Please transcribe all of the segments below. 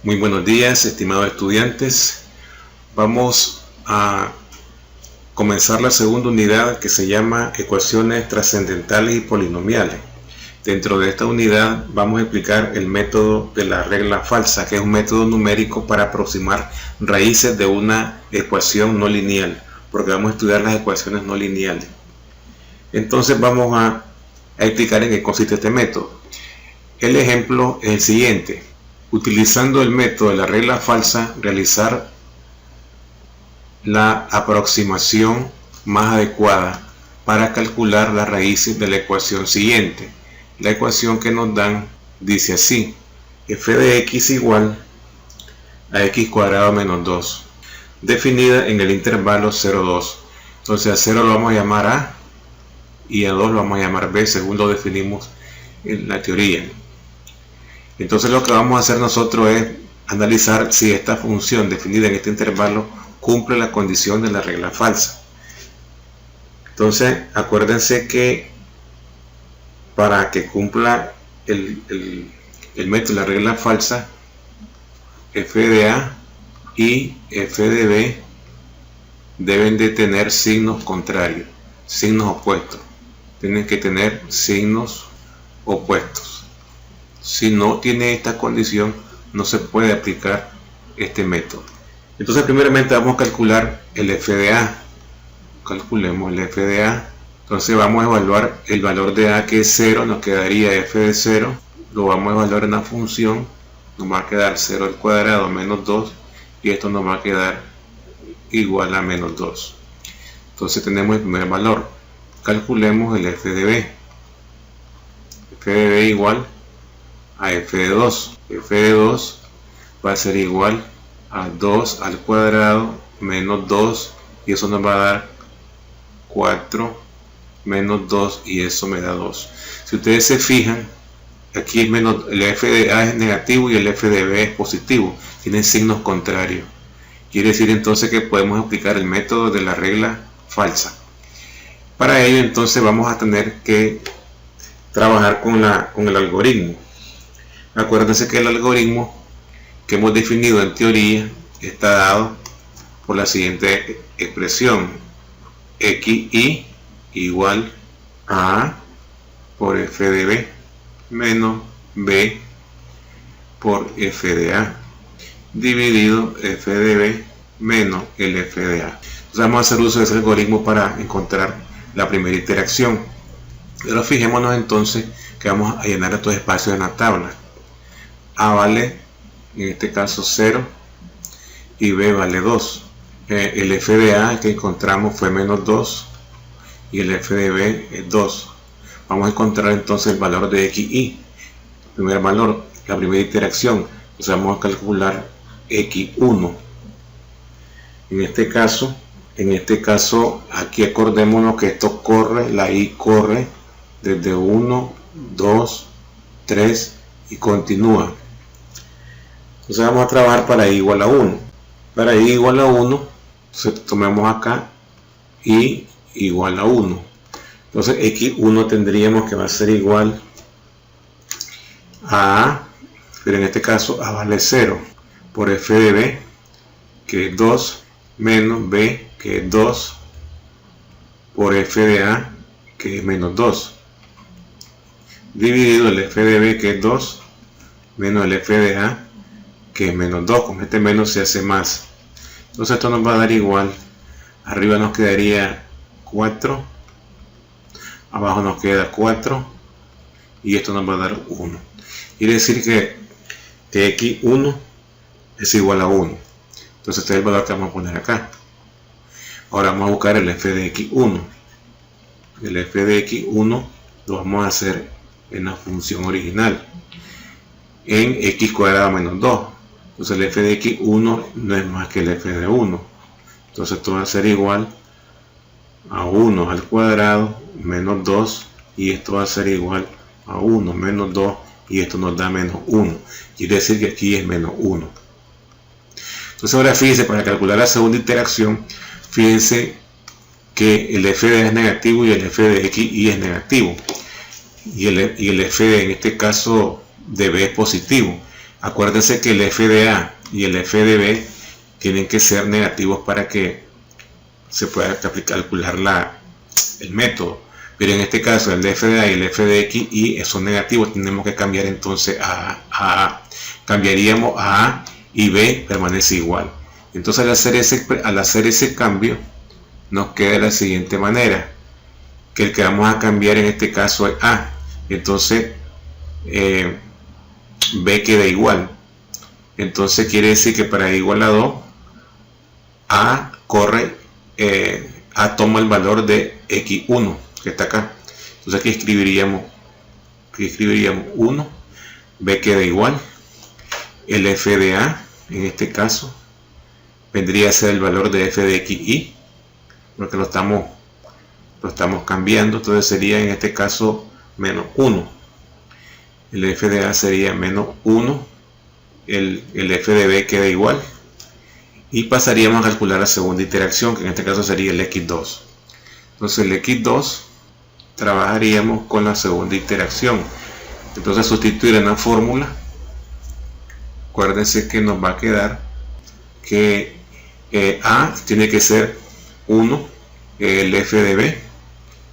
Muy buenos días, estimados estudiantes. Vamos a comenzar la segunda unidad que se llama Ecuaciones trascendentales y polinomiales. Dentro de esta unidad vamos a explicar el método de la regla falsa, que es un método numérico para aproximar raíces de una ecuación no lineal, porque vamos a estudiar las ecuaciones no lineales. Entonces vamos a explicar en qué consiste este método. El ejemplo es el siguiente. Utilizando el método de la regla falsa, realizar la aproximación más adecuada para calcular las raíces de la ecuación siguiente. La ecuación que nos dan dice así: f de x igual a x cuadrado menos 2, definida en el intervalo 0, 2. Entonces a 0 lo vamos a llamar a y a 2 lo vamos a llamar b, según lo definimos en la teoría. Entonces lo que vamos a hacer nosotros es analizar si esta función definida en este intervalo cumple la condición de la regla falsa. Entonces acuérdense que para que cumpla el método de la regla falsa, f de a y f de b deben de tener signos contrarios, signos opuestos. Tienen que tener signos opuestos. Si no tiene esta condición, no se puede aplicar este método. Entonces primeramente vamos a calcular el f de a. Calculemos el f de a. Entonces vamos a evaluar el valor de a, que es 0, nos quedaría f de 0. Lo vamos a evaluar en la función, nos va a quedar 0 al cuadrado menos 2, y esto nos va a quedar igual a menos 2. Entonces tenemos el primer valor. Calculemos el f de b. F de b igual a f de 2. F de 2 va a ser igual a 2 al cuadrado menos 2, y eso nos va a dar 4 menos 2, y eso me da 2. Si ustedes se fijan, aquí es menos, el f de a es negativo y el f de b es positivo, tienen signos contrarios. Quiere decir entonces que podemos aplicar el método de la regla falsa. Para ello entonces vamos a tener que trabajar con el algoritmo. Acuérdense que el algoritmo que hemos definido en teoría está dado por la siguiente expresión: xi igual a por f de b menos b por f de a dividido f de b menos el f de a. Entonces vamos a hacer uso de ese algoritmo para encontrar la primera interacción. Pero fijémonos entonces que vamos a llenar estos espacios en la tabla. A vale, en este caso 0, y b vale 2. El f de a que encontramos fue menos 2, y el f de b es 2. Vamos a encontrar entonces el valor de xi. El primer valor, la primera interacción. Entonces vamos a calcular x1. En este caso, aquí acordémonos que esto corre, la i corre desde 1, 2, 3 y continúa. Entonces vamos a trabajar para i igual a 1. Para i igual a 1, entonces tomemos acá i igual a 1. Entonces x1 tendríamos que va a ser igual a, pero en este caso a vale 0, por f de b, que es 2, menos b, que es 2, por f de a, que es menos 2, dividido el f de b, que es 2, menos el f de a, que es menos 2. Con este menos se hace más. Entonces esto nos va a dar igual. Arriba nos quedaría 4, abajo nos queda 4, y esto nos va a dar 1. Quiere decir que x1 es igual a 1. Entonces este es el valor que vamos a poner acá. Ahora vamos a buscar el f de x1. El f de x1 lo vamos a hacer en la función original, en x cuadrado menos 2. Entonces el f de x1 no es más que el f de 1. Entonces esto va a ser igual a 1 al cuadrado menos 2, y esto va a ser igual a 1 menos 2, y esto nos da menos 1. Quiere decir que aquí es menos 1. Entonces ahora fíjense, para calcular la segunda interacción, fíjense que el f de a es negativo y el f de xi es negativo, y el f de, en este caso, de b es positivo. Acuérdense que el f de A y el f de B tienen que ser negativos para que se pueda calcular el método. Pero en este caso el de f de A y el f de X y son negativos, tenemos que cambiar entonces a cambiaríamos a A y B permanece igual. Entonces al hacer ese cambio nos queda de la siguiente manera, que el que vamos a cambiar en este caso es A, entonces B queda igual. Entonces quiere decir que para igual a 2 A corre, A toma el valor de X1 que está acá. Entonces aquí escribiríamos 1, B queda igual, el f de A en este caso vendría a ser el valor de f de xy, porque lo estamos cambiando, entonces sería en este caso menos 1, el f de A sería menos 1, el f de B queda igual, y pasaríamos a calcular la segunda interacción, que en este caso sería el x2. Entonces el x2 trabajaríamos con la segunda interacción, entonces sustituir en la fórmula, acuérdense que nos va a quedar que A tiene que ser 1, el f de B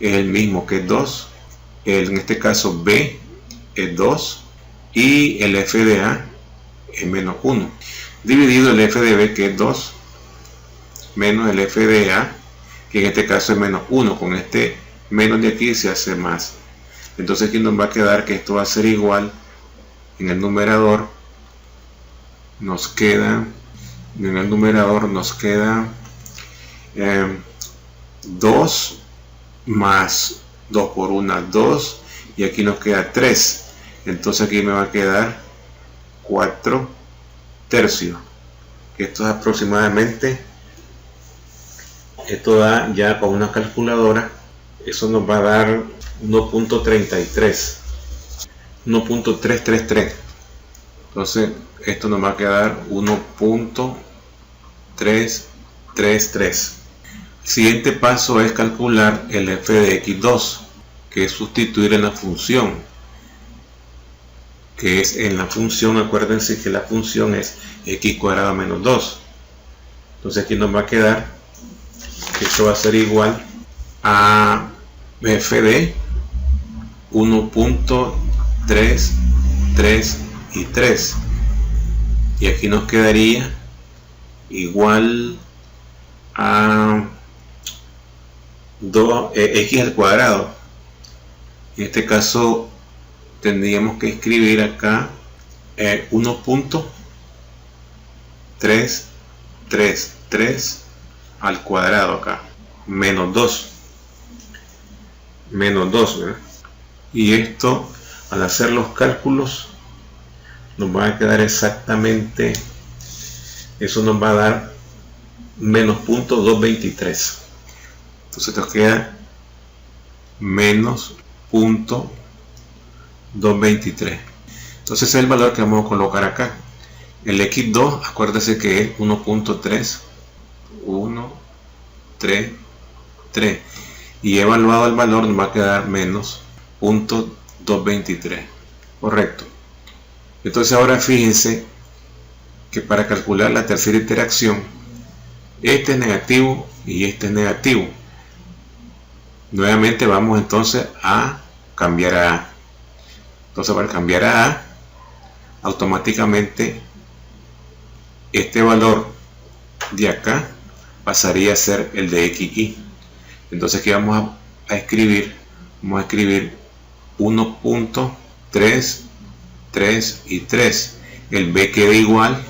es el mismo que 2, en este caso B es 2 y el f de A es menos 1, dividido el f de B que es 2 menos el f de A que en este caso es menos 1, con este menos de aquí se hace más, entonces aquí nos va a quedar que esto va a ser igual, en el numerador nos queda 2 más 2 por 1, 2, y aquí nos queda 3, entonces aquí me va a quedar 4 tercios, que esto es aproximadamente, esto da ya con una calculadora, eso nos va a dar 1.333, entonces esto nos va a quedar 1.333. El siguiente paso es calcular el f de x2, que es sustituir en la función, acuérdense que la función es x cuadrado menos 2, entonces aquí nos va a quedar que esto va a ser igual a f de 1.333, y aquí nos quedaría igual a 2x al cuadrado. En este caso tendríamos que escribir acá 1.333 al cuadrado acá, menos 2, ¿verdad? Y esto, al hacer los cálculos, nos va a quedar exactamente, eso nos va a dar menos 0.223, entonces nos queda menos 0.223, entonces ese es el valor que vamos a colocar acá. El x2, acuérdese que es 1.3 y evaluado el valor nos va a quedar menos 0.223, correcto. Entonces ahora fíjense que para calcular la tercera interacción, este es negativo y este es negativo. Nuevamente vamos entonces a cambiar a A. Entonces para cambiar a A, automáticamente este valor de acá pasaría a ser el de xy. Entonces aquí vamos a escribir 1.3, 3 y 3, el B queda igual,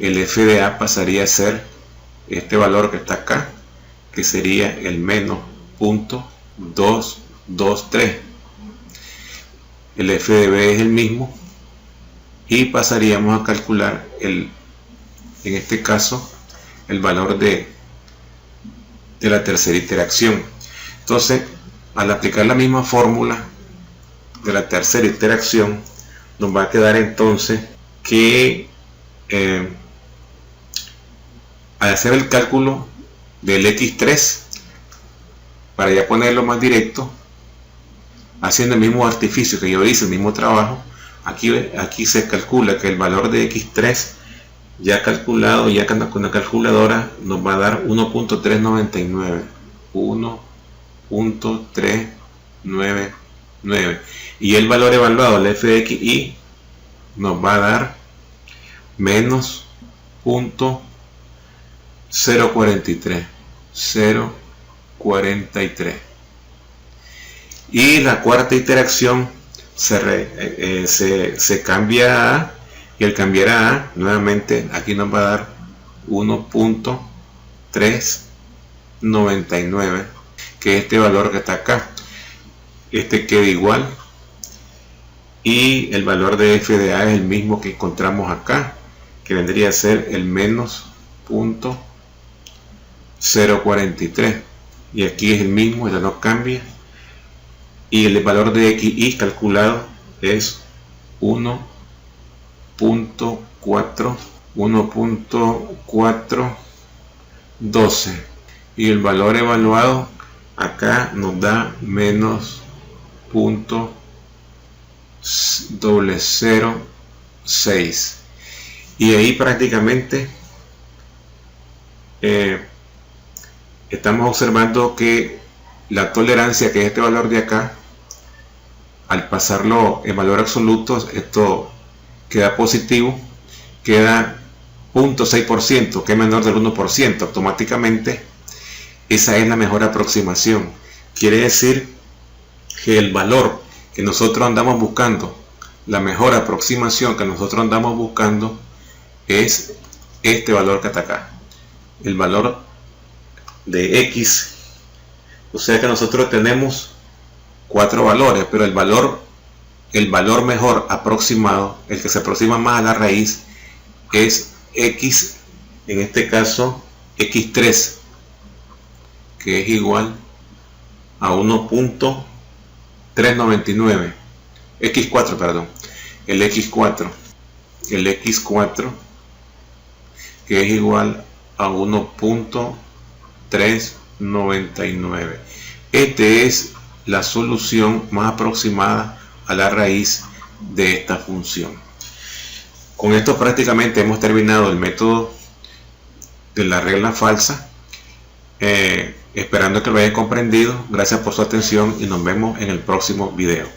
el f de A pasaría a ser este valor que está acá, que sería el menos 0.223, el f de B es el mismo, y pasaríamos a calcular en este caso el valor de la tercera interacción. Entonces al aplicar la misma fórmula de la tercera interacción, nos va a quedar entonces que al hacer el cálculo del x3, para ya ponerlo más directo, haciendo el mismo artificio que yo hice, el mismo trabajo, Aquí se calcula que el valor de x3 ya calculado, ya con la calculadora, nos va a dar 1.399. 1.399. Y el valor evaluado, el f de x y, nos va a dar menos 0.043. 0.43. Y la cuarta interacción se cambia a A, y al cambiar a A, nuevamente aquí nos va a dar 1.399, que es este valor que está acá. Este queda igual, y el valor de f de A es el mismo que encontramos acá, que vendría a ser el menos 0.043, y aquí es el mismo, ya no cambia, y el valor de xy calculado es 1.412, y el valor evaluado acá nos da menos 0.006, y ahí prácticamente estamos observando que la tolerancia, que es este valor de acá, al pasarlo en valor absoluto, esto queda positivo, queda 0.6%, que es menor del 1%. Automáticamente esa es la mejor aproximación. Quiere decir que el valor que nosotros andamos buscando, la mejor aproximación que nosotros andamos buscando, es este valor que está acá, el valor de x. O sea que nosotros tenemos 4 valores, pero el valor mejor aproximado, el que se aproxima más a la raíz, es x, en este caso x3, que es igual a 1.399, x4, perdón, el x4, que es igual a 1.399. Este es la solución más aproximada a la raíz de esta función. Con esto prácticamente hemos terminado el método de la regla falsa, esperando que lo hayan comprendido. Gracias por su atención y nos vemos en el próximo video.